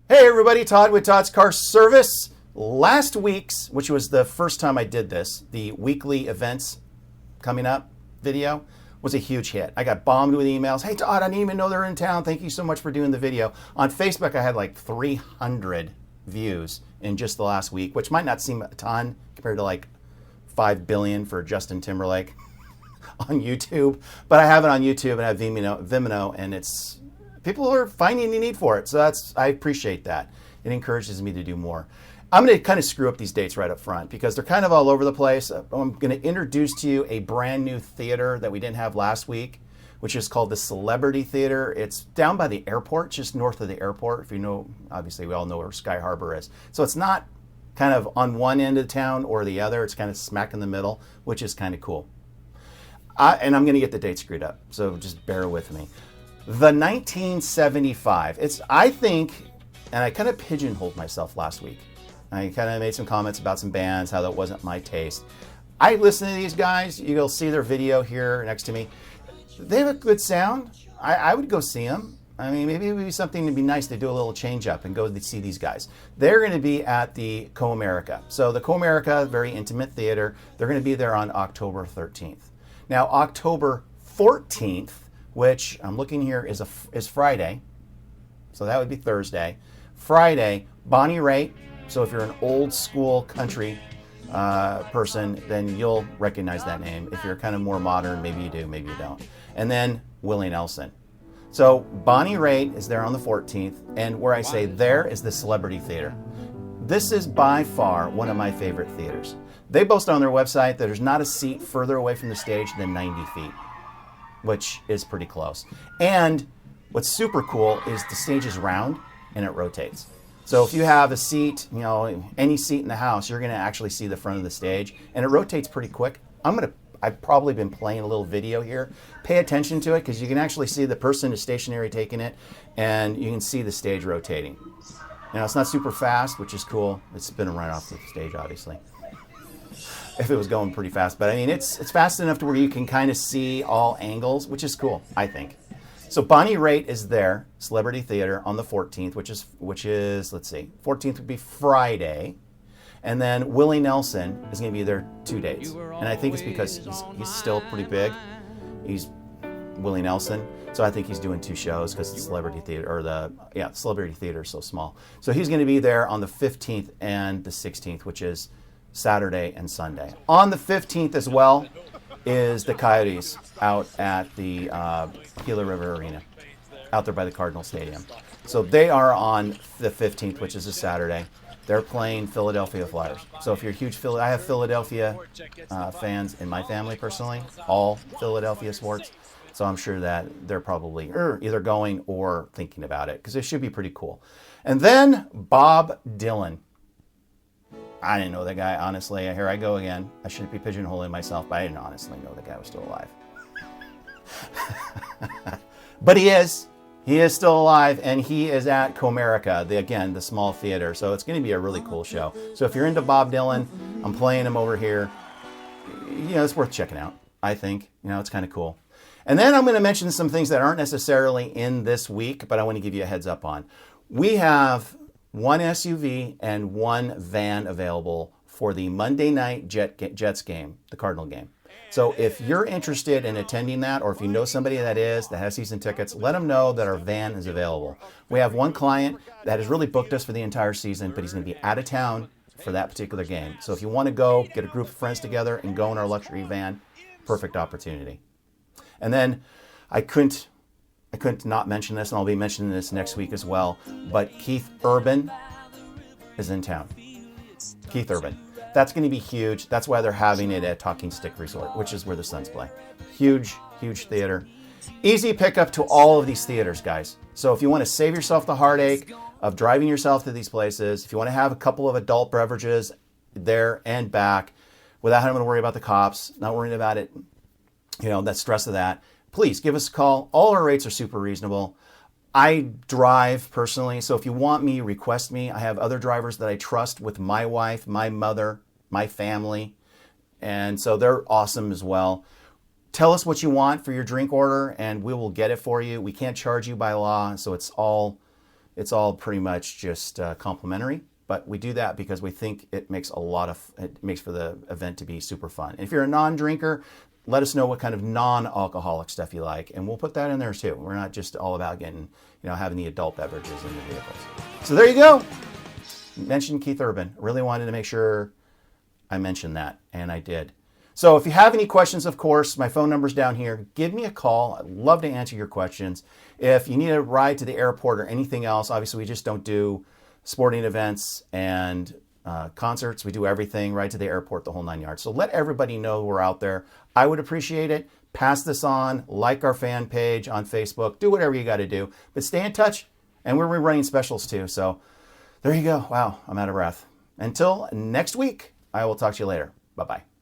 Hey everybody, Todd with Todd's Car Service. Last week's, which was the first time I did this, the weekly events coming up video, was a huge hit. I got bombed with emails. Hey Todd, I didn't even know they're in town. Thank you so much for doing the video. On Facebook, I had like 300 views in just the last week, which might not seem a ton compared to like 5 billion for Justin Timberlake on YouTube. But I have it on YouTube and I have Vimeo, and it's people are finding the need for it. So I appreciate that. It encourages me to do more. I'm going to kind of screw up these dates right up front because they're kind of all over the place. I'm going to introduce to you a brand new theater that we didn't have last week, which is called the Celebrity Theater. It's down by the airport, just north of the airport. If you know, obviously we all know where Sky Harbor is. So it's not kind of on one end of town or the other. It's kind of smack in the middle, which is kind of cool. And I'm going to get the date screwed up, so just bear with me. The 1975, I think, and I kind of pigeonholed myself last week. I kind of made some comments about some bands, how that wasn't my taste. I listen to these guys. You'll see their video here next to me. They have a good sound. I would go see them. I mean, maybe it would be something to be nice to do a little change up and go to see these guys. They're going to be at the Comerica. So the Comerica, very intimate theater, they're going to be there on October 13th. Now, October 14th, which I'm looking here is Friday. So that would be Thursday. Friday, Bonnie Raitt. So if you're an old school country person, then you'll recognize that name. If you're kind of more modern, maybe you do, maybe you don't. And then Willie Nelson. So Bonnie Raitt is there on the 14th, and where I say there is the Celebrity Theater. This is by far one of my favorite theaters. They boast on their website that there's not a seat further away from the stage than 90 feet, which is pretty close. And what's super cool is the stage is round and it rotates. So if you have a seat, any seat in the house, you're going to actually see the front of the stage, and it rotates pretty quick. I've probably been playing a little video here. Pay attention to it because you can actually see the person is stationary taking it, and you can see the stage rotating. It's not super fast, which is cool. It's spinning right off the stage, obviously. If it was going pretty fast, but I mean, it's fast enough to where you can kind of see all angles, which is cool, I think. So Bonnie Raitt is there, Celebrity Theater, on the 14th, which is let's see, 14th would be Friday, and then Willie Nelson is going to be there 2 days, and I think it's because he's still pretty big. He's Willie Nelson, so I think he's doing 2 shows because the Celebrity Theater Celebrity Theater is so small. So he's going to be there on the 15th and the 16th, which is Saturday and Sunday. On the 15th as well is the Coyotes out at the Gila River Arena, out there by the Cardinals Stadium. So they are on the 15th, which is a Saturday. They're playing Philadelphia Flyers. So if you're a huge I have Philadelphia fans in my family personally, all Philadelphia sports. So I'm sure that they're probably either going or thinking about it because it should be pretty cool. And then Bob Dylan. I didn't know that guy, honestly. Here I go again. I shouldn't be pigeonholing myself, but I didn't honestly know the guy was still alive. But he is. He is still alive, and he is at Comerica, the small theater. So it's going to be a really cool show. So if you're into Bob Dylan, I'm playing him over here. It's worth checking out, I think. It's kind of cool. And then I'm going to mention some things that aren't necessarily in this week, but I want to give you a heads up on. We have 1 SUV and 1 van available for the Monday night Jets game, the Cardinal game. So if you're interested in attending that, or if you know somebody that has season tickets, let them know that our van is available. We have one client that has really booked us for the entire season, but he's going to be out of town for that particular game. So if you want to go, get a group of friends together and go in our luxury van, perfect opportunity. And then I couldn't not mention this, and I'll be mentioning this next week as well, but Keith Urban is in town. Keith Urban. That's going to be huge. That's why they're having it at Talking Stick Resort, which is where the Suns play. Huge, huge theater. Easy pickup to all of these theaters, guys. So if you want to save yourself the heartache of driving yourself to these places, if you want to have a couple of adult beverages there and back without having to worry about the cops, not worrying about it, that stress of that, please give us a call. All our rates are super reasonable. I drive personally, so if you want me, request me. I have other drivers that I trust with my wife, my mother, my family, and so they're awesome as well. Tell us what you want for your drink order, and we will get it for you. We can't charge you by law, so it's all It's all pretty much just complimentary, but we do that because we think it makes it makes for the event to be super fun. And if you're a non-drinker, let us know what kind of non-alcoholic stuff you like, and we'll put that in there too. We're not just all about getting, having the adult beverages in the vehicles. So there you go. Mentioned Keith Urban. Really wanted to make sure I mentioned that, and I did. So if you have any questions, of course, my phone number's down here. Give me a call. I'd love to answer your questions. If you need a ride to the airport or anything else, obviously we just don't do sporting events and concerts. We do everything right to the airport, the whole 9 yards. So let everybody know we're out there. I would appreciate it. Pass this on, like our fan page on Facebook, do whatever you got to do, but stay in touch. And we're running specials too. So there you go. Wow, I'm out of breath. Until next week, I will talk to you later. Bye-bye.